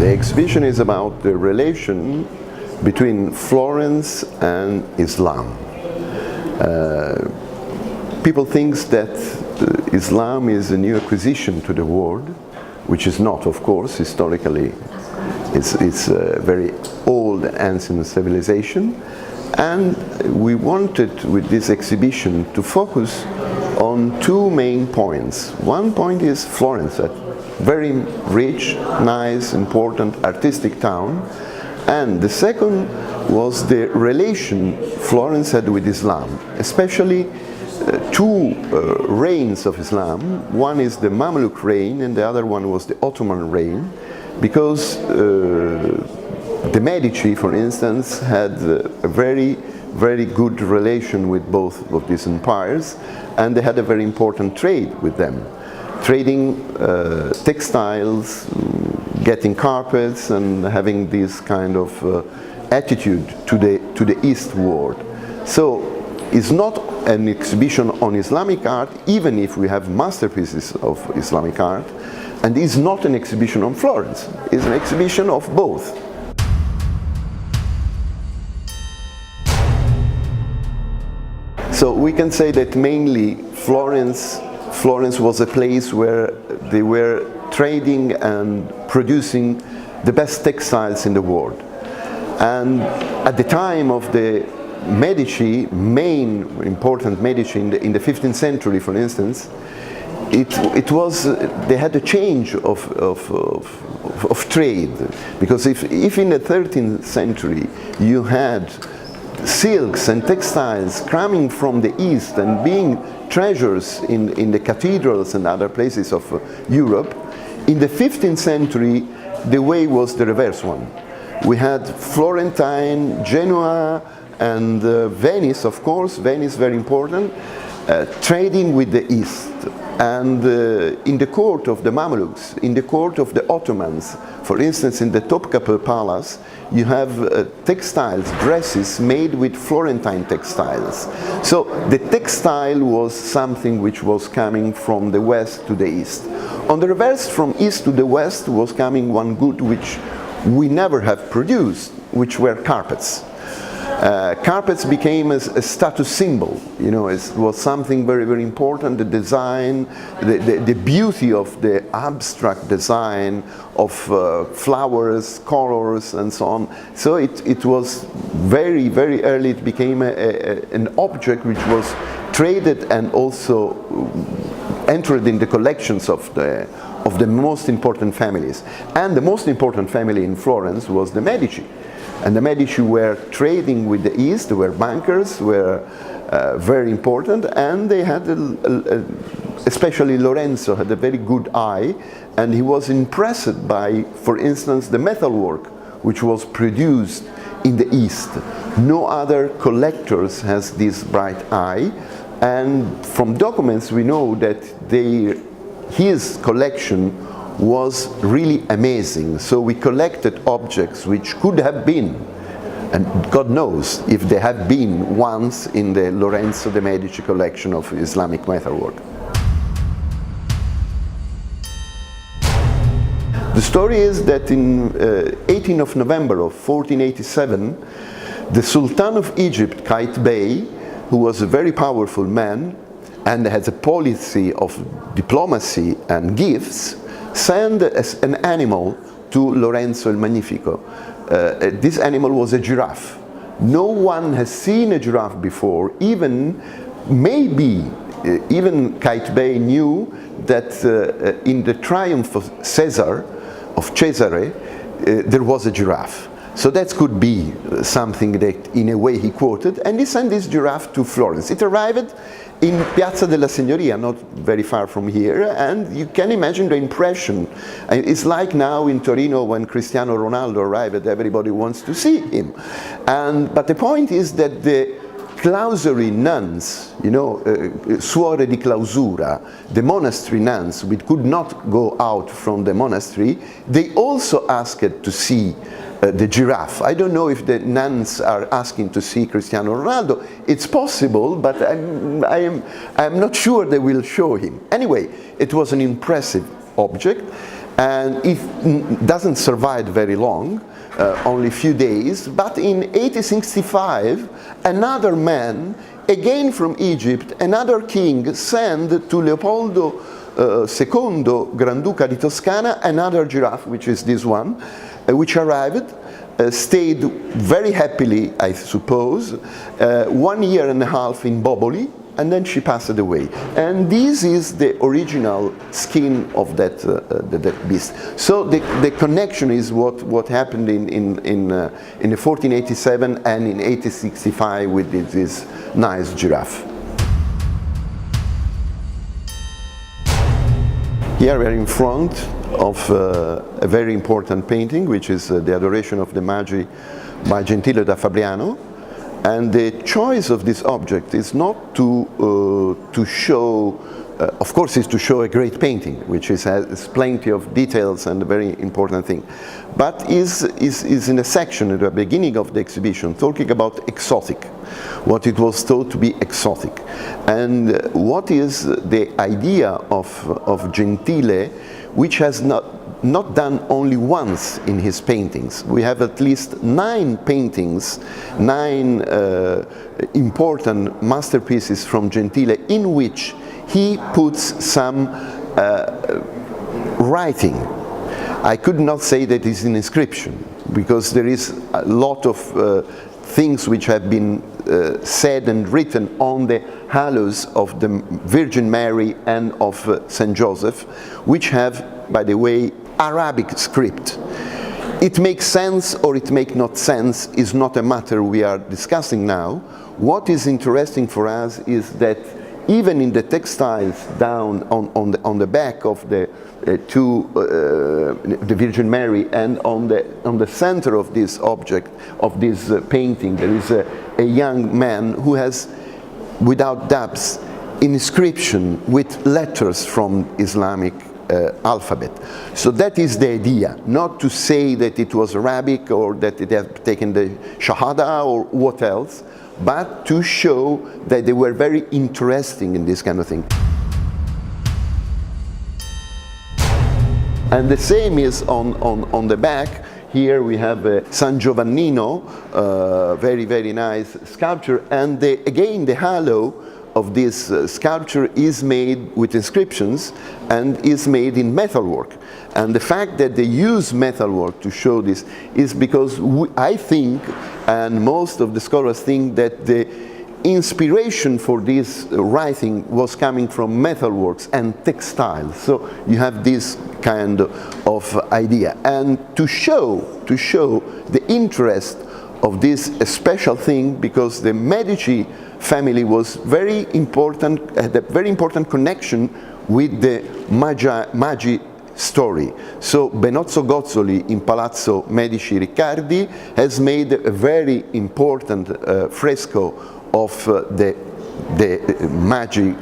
The exhibition is about the relation between Florence and Islam. People think that Islam is a new acquisition to the world, which is not, of course. Historically, it's a very old, ancient civilization. And we wanted, with this exhibition, to focus on two main points. One point is Florence, a very rich, nice, important, artistic town. And the second was the relation Florence had with Islam, especially two reigns of Islam. One is the Mamluk reign and the other one was the Ottoman reign, because the Medici, for instance, had a very good relation with both of these empires, and they had a very important trade with them. Trading textiles, getting carpets, and having this kind of attitude to the East world. So it's not an exhibition on Islamic art, even if we have masterpieces of Islamic art, and it's not an exhibition on Florence. It's an exhibition of both. So we can say that mainly Florence was a place where they were trading and producing the best textiles in the world. And at the time of the Medici, main important Medici in the 15th century, for instance, they had a change of trade, because if in the 13th century you had silks and textiles coming from the East and being treasures in the cathedrals and other places of Europe, in the 15th century the way was the reverse one. We had Florentine, Genoa, and Venice, of course, Venice very important, trading with the East. And in the court of the Mamluks, in the court of the Ottomans, for instance in the Topkapı Palace, you have textiles, dresses made with Florentine textiles. So the textile was something which was coming from the west to the east. On the reverse, from east to the west was coming one good which we never have produced, which were carpets. Carpets became a status symbol, you know, it was something very important, the design, the beauty of the abstract design of flowers, colors and so on. So it was very early, it became an object which was traded and also entered in the collections of the most important families. And the most important family in Florence was the Medici. And the Medici were trading with the East, they were bankers, were very important, and they had, especially Lorenzo had a very good eye, and he was impressed by, for instance, the metalwork which was produced in the East. No other collectors has this bright eye, and from documents we know that his collection was really amazing. So we collected objects which could have been, and God knows if they have been once in the Lorenzo de' Medici collection of Islamic metalwork. The story is that in 18th of November of 1487, the Sultan of Egypt, Kait Bey, who was a very powerful man and has a policy of diplomacy and gifts, sent an animal to Lorenzo il Magnifico. This animal was a giraffe. No one has seen a giraffe before, even Kait Bey knew that in the triumph of Cesare, there was a giraffe. So that could be something that in a way he quoted, and he sent this giraffe to Florence. It arrived in Piazza della Signoria, not very far from here, and you can imagine the impression. It's like now in Torino when Cristiano Ronaldo arrived, everybody wants to see him. But the point is that the clausory nuns, you know, suore di clausura, the monastery nuns, which could not go out from the monastery, they also asked to see the giraffe. I don't know if the nuns are asking to see Cristiano Ronaldo. It's possible, but I'm not sure they will show him. Anyway, it was an impressive object, and it doesn't survive very long, only a few days, but in 1865 another man, again from Egypt, another king, sent to Leopoldo II, Granduca di Toscana, another giraffe, which is this one, which arrived, stayed very happily, I suppose, 1 year and a half in Boboli, and then she passed away. And this is the original skin of that beast. So the connection is what happened in 1487 and in 1865 with this nice giraffe. Here we are in front of a very important painting, which is the Adoration of the Magi by Gentile da Fabriano. And the choice of this object is not to show, of course, is to show a great painting, which has plenty of details and a very important thing, but is in a section at the beginning of the exhibition talking about exotic, what it was thought to be exotic, and what is the idea of Gentile, which has not done only once in his paintings. We have at least 9 paintings, 9 important masterpieces from Gentile in which he puts some writing. I could not say that it's an inscription, because there is a lot of things which have been said and written on the halos of the Virgin Mary and of Saint Joseph, which have, by the way, Arabic script. It makes sense or it makes not sense is not a matter we are discussing now. What is interesting for us is that even in the textiles down on the back of the Virgin Mary and on the center of this object, of this painting, there is a young man who has, without doubts, inscription with letters from Islamic alphabet. So that is the idea, not to say that it was Arabic or that it had taken the Shahada or what else, but to show that they were very interesting in this kind of thing. And the same is on the back. Here we have San Giovannino, very, very nice sculpture, and again the halo of this sculpture is made with inscriptions and is made in metalwork. And the fact that they use metalwork to show this is because I think, and most of the scholars think, that the inspiration for this writing was coming from metalworks and textiles. So you have this kind of idea. And to show the interest of this special thing, because the Medici family was very important, had a very important connection with the Magi story. So Benozzo Gozzoli in Palazzo Medici Riccardi has made a very important fresco of the Magi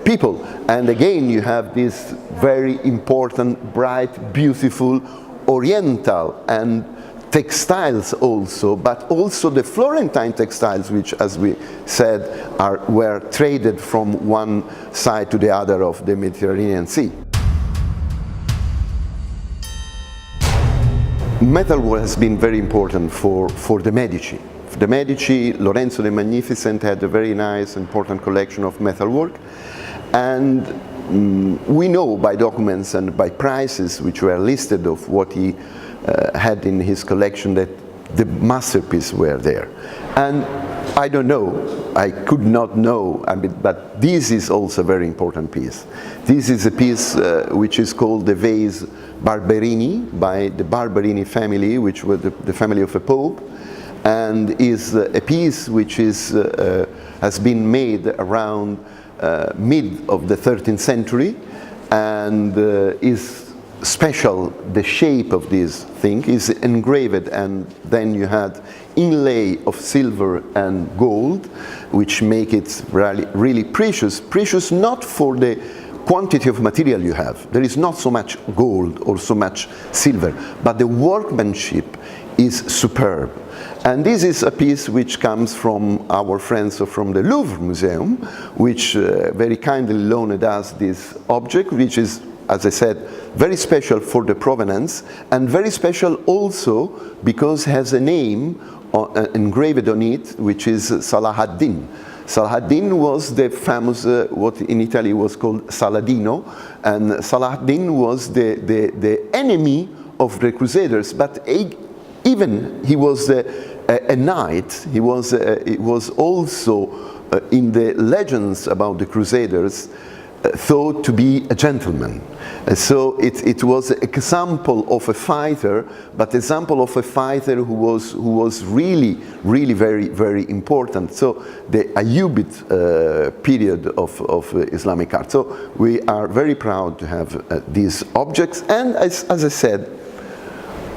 people. And again you have this very important, bright, beautiful, oriental and textiles also, but also the Florentine textiles, which, as we said, were traded from one side to the other of the Mediterranean Sea. Metalwork has been very important for the Medici. The Medici, Lorenzo the Magnificent, had a very nice, important collection of metalwork, and we know by documents and by prices which were listed of what he had in his collection that the masterpieces were there. And I don't know, I could not know, but this is also a very important piece. This is a piece which is called the vase Barberini, by the Barberini family, which was the family of a pope, and is a piece which has been made around mid of the 13th century, and is special. The shape of this thing is engraved, and then you had inlay of silver and gold, which make it really precious. Precious not for the quantity of material you have. There is not so much gold or so much silver, but the workmanship is superb. And this is a piece which comes from our friends from the Louvre Museum, which very kindly loaned us this object, which is as I said, very special for the provenance, and very special also because it has a name engraved on it, which is Salah ad-Din. Salah ad-Din was the famous, what in Italy was called Saladino, and Salah ad-Din was the enemy of the Crusaders, but even he was a knight. He was also in the legends about the Crusaders thought to be a gentleman. So it was an example of a fighter, but example of a fighter who was really very, very important. So the Ayyubid period of Islamic art. So we are very proud to have these objects, and as I said,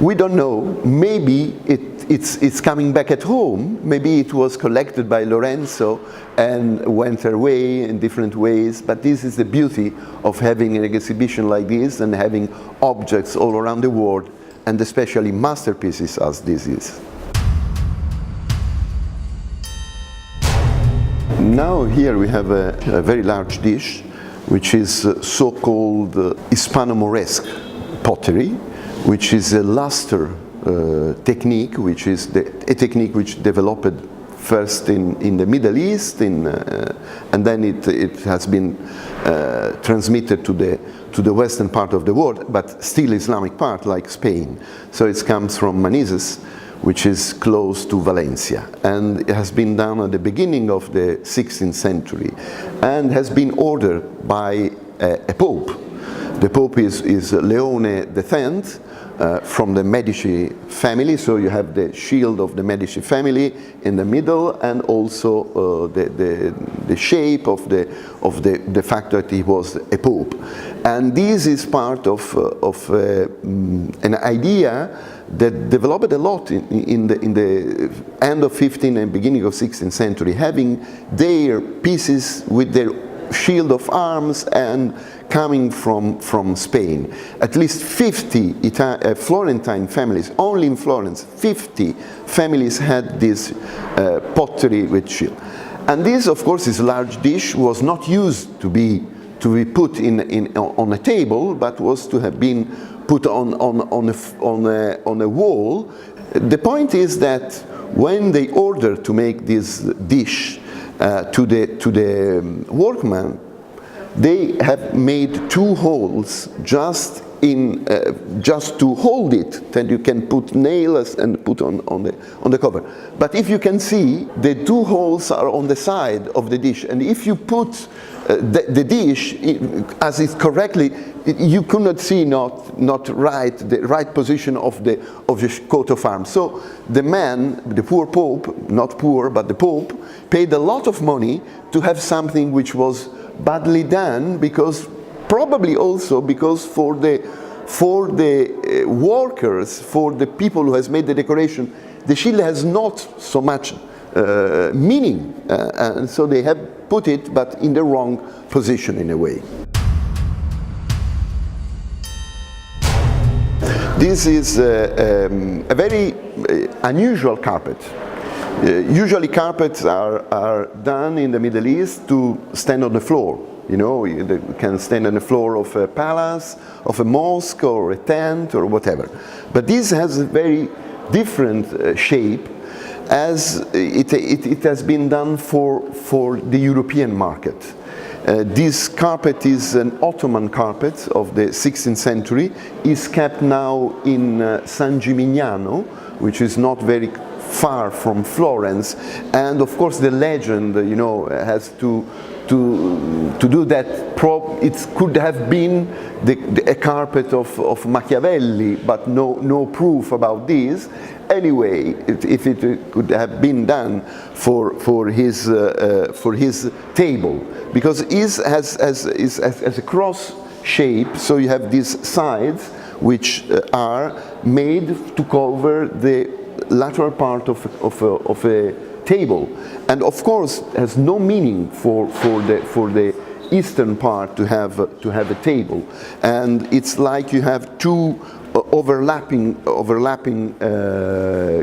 we don't know, maybe it's coming back at home, maybe it was collected by Lorenzo and went away in different ways, but this is the beauty of having an exhibition like this and having objects all around the world, and especially masterpieces as this is. Now here we have a very large dish, which is so-called Hispano-Moresque pottery, which is a luster technique, which is a technique which developed first in the Middle East, and then it has been transmitted to the western part of the world, but still Islamic part, like Spain. So it comes from Manises, which is close to Valencia, and it has been done at the beginning of the 16th century, and has been ordered by a pope. The Pope is Leone X, from the Medici family, so you have the shield of the Medici family in the middle, and also the shape of the fact that he was a pope. And this is part of an idea that developed a lot in the end of 15th and beginning of 16th century, having their pieces with their shield of arms and coming from Spain. At least 50 Florentine families, only in Florence, 50 families had this pottery with shield. And this, of course, this large dish was not used to be put on a table, but was to have been put on a wall. The point is that when they ordered to make this dish to the workman, they have made 2 holes just to hold it, that you can put nails and put on the cover. But if you can see, the 2 holes are on the side of the dish, and if you put the dish as it's correctly, you could not see the right position of the coat of arms. So the man, the poor Pope, not poor, but the Pope, paid a lot of money to have something which was badly done, because probably also because for the workers, for the people who has made the decoration, the shield has not so much meaning, and so they have put it, but in the wrong position in a way. This is a very unusual carpet. Usually carpets are done in the Middle East to stand on the floor. You know, you can stand on the floor of a palace, of a mosque, or a tent, or whatever. But this has a very different shape, as it has been done for the European market. This carpet is an Ottoman carpet of the 16th century, is kept now in San Gimignano, which is not very far from Florence, and of course the legend, you know, has to do that. It could have been a carpet of Machiavelli, but no proof about this. Anyway, if it could have been done for his table, because it has a cross shape, so you have these sides which are made to cover the lateral part of a table, and of course has no meaning for the eastern part to have a table, and it's like you have 2 overlapping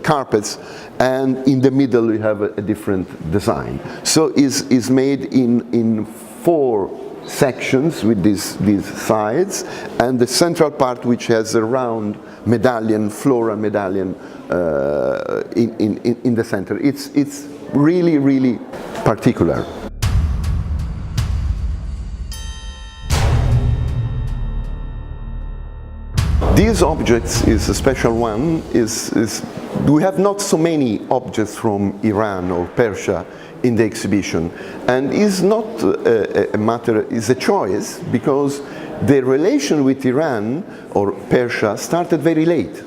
carpets, and in the middle you have a different design. So is made in 4 sections with these sides, and the central part which has a round medallion, floral medallion in the center. It's really, really particular. These objects is a special one. We have not so many objects from Iran or Persia in the exhibition, and is not a matter, is a choice, because the relation with Iran or Persia started very late.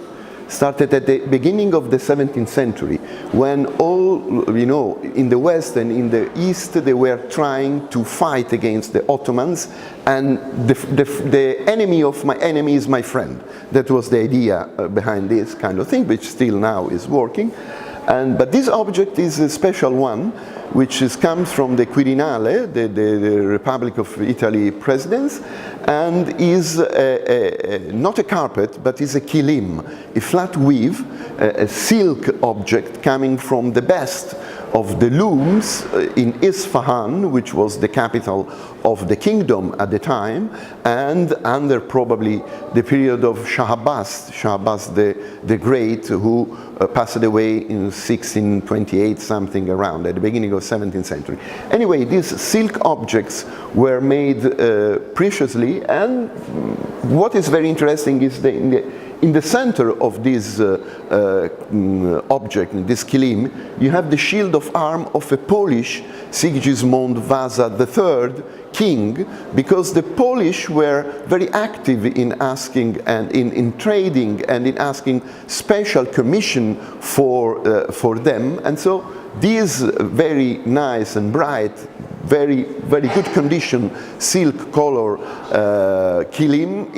Started at the beginning of the 17th century, when all, in the West and in the East, they were trying to fight against the Ottomans, and the enemy of my enemy is my friend. That was the idea behind this kind of thing, which still now is working. But this object is a special one, which comes from the Quirinale, the Republic of Italy presidents, and is not a carpet, but is a kilim, a flat weave, a silk object coming from the best of the looms in Isfahan, which was the capital of the kingdom at the time, and under probably the period of Shah Abbas the Great, who passed away in 1628, something around, at the beginning of 17th century. Anyway, these silk objects were made preciously, and what is very interesting is in the center of this object, in this kilim, you have the shield of arm of a Polish Sigismund Vasa III king, because the Polish were very active in asking and in trading and in asking special commission for them, and so this very nice and bright, very good condition silk color kilim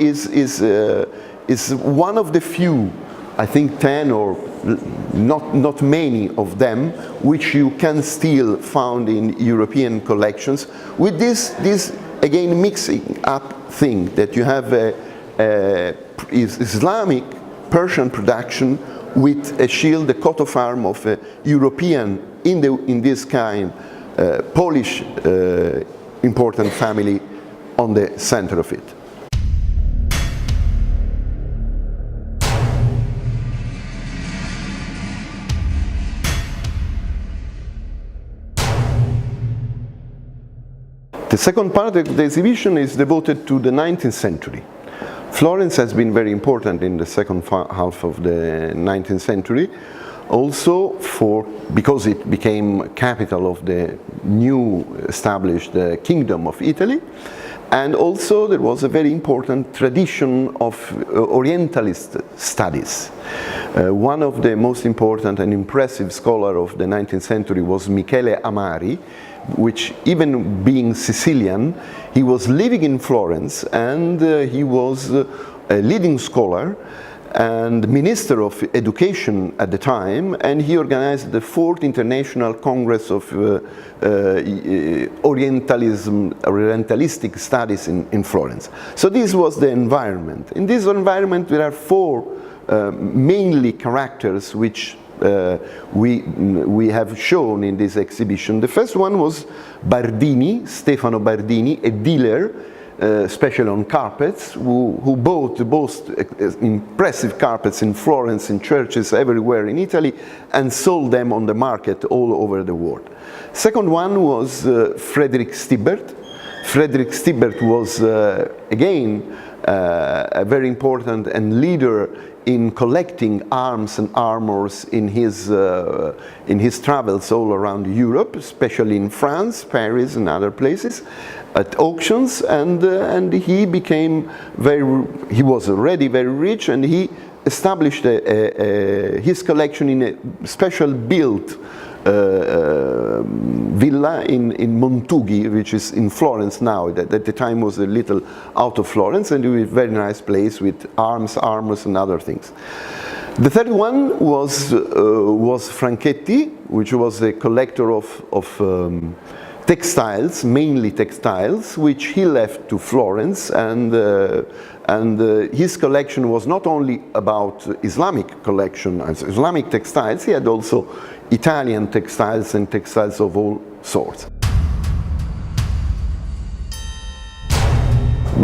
is one of the few, I think 10 or not many of them, which you can still find in European collections, with this again mixing up thing that you have is Islamic Persian production with a shield, the coat of arm of a European in this kind Polish important family on the center of it. The second part of the exhibition is devoted to the 19th century. Florence has been very important in the second half of the 19th century, also because it became capital of the new established Kingdom of Italy, and also there was a very important tradition of Orientalist studies. One of the most important and impressive scholars of the 19th century was Michele Amari, which, even being Sicilian, he was living in Florence, and he was a leading scholar and Minister of Education at the time, and he organized the 4th International Congress of Orientalistic Studies in Florence. So this was the environment. In this environment there are 4 mainly characters which we have shown in this exhibition. The first one was Bardini, Stefano Bardini, a dealer, especially on carpets, who bought the most impressive carpets in Florence, in churches everywhere in Italy, and sold them on the market all over the world. Second one was Frederick Stibbert. Frederick Stibbert was again a very important and leader in collecting arms and armors in his travels all around Europe, especially in France, Paris, and other places, at auctions, and he became he was already very rich, and he established his collection in a special built villa in Montughi, which is in Florence now. At the time was a little out of Florence, and it was a very nice place with armors and other things. The third one was Franchetti, which was a collector of textiles, mainly textiles, which he left to Florence, and his collection was not only about Islamic collection, Islamic textiles, he had also Italian textiles and textiles of all sorts.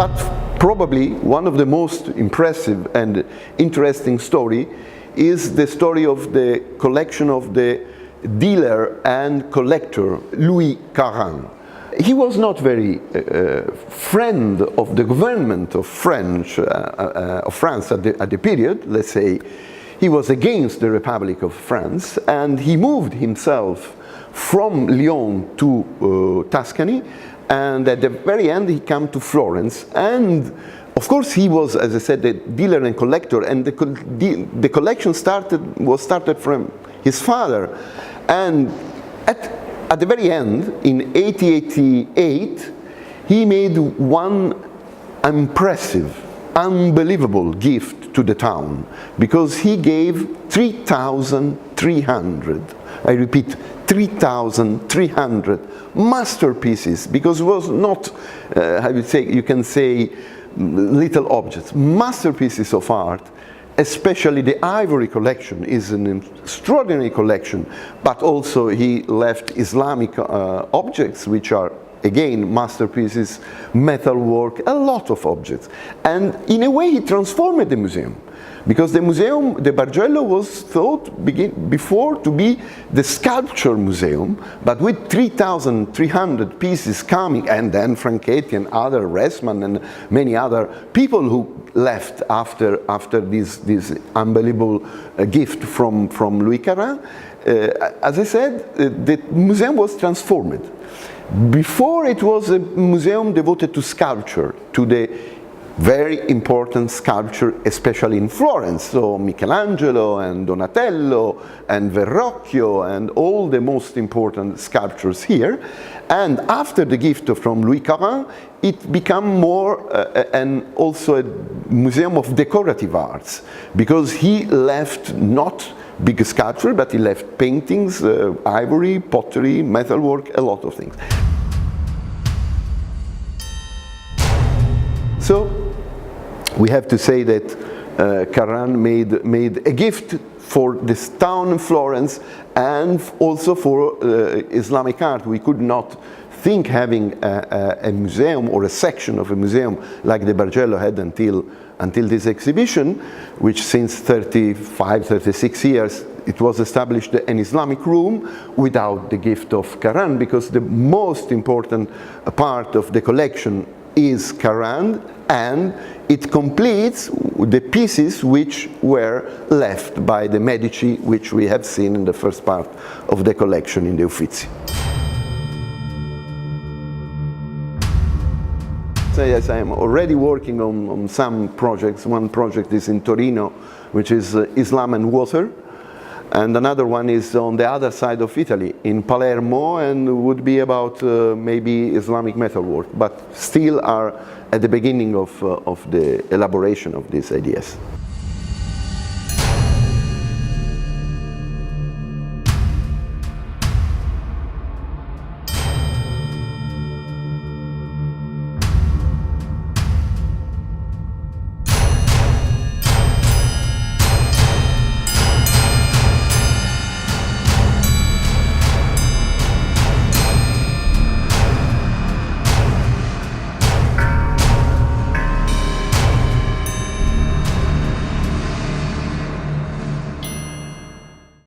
But probably one of the most impressive and interesting story is the story of the collection of the dealer and collector Louis Carrand. He was not very friend of the government of France at the period, let's say. He was against the Republic of France, and he moved himself from Lyon to Tuscany, and at the very end he came to Florence. And of course he was, as I said, a dealer and collector, and the collection was started from his father. And at the very end, in 1888, he made one impressive, unbelievable gift to the town, because he gave 3,300, I repeat, 3,300 masterpieces, because it was not, I would say, you can say, little objects, masterpieces of art. Especially the ivory collection is an extraordinary collection, but also he left Islamic objects, which are again masterpieces, metalwork, a lot of objects. And in a way he transformed the museum, because the museum, the Bargello, was thought before to be the sculpture museum, but with 3,300 pieces coming, and then Franchetti and other, Ressman and many other people who left after this unbelievable gift from Louis Carrand. As I said, the museum was transformed. Before it was a museum devoted to sculpture, to the very important sculpture, especially in Florence, so Michelangelo and Donatello and Verrocchio and all the most important sculptures here. And after the gift from Louis Carrand, it became more and also a museum of decorative arts, because he left not big sculpture, but he left paintings, ivory, pottery, metalwork, a lot of things. So we have to say that Carrand made a gift for this town of Florence, and also for Islamic art. We could not think having a museum or a section of a museum like the Bargello had until this exhibition, which since 35, 36 years it was established an Islamic room without the gift of Carrand, because the most important part of the collection is Carrand, and it completes the pieces which were left by the Medici, which we have seen in the first part of the collection in the Uffizi. So yes, I am already working on some projects. One project is in Torino, which is Islam and water, and another one is on the other side of Italy, in Palermo, and would be about maybe Islamic metalwork, but still are at the beginning of the elaboration of these ideas.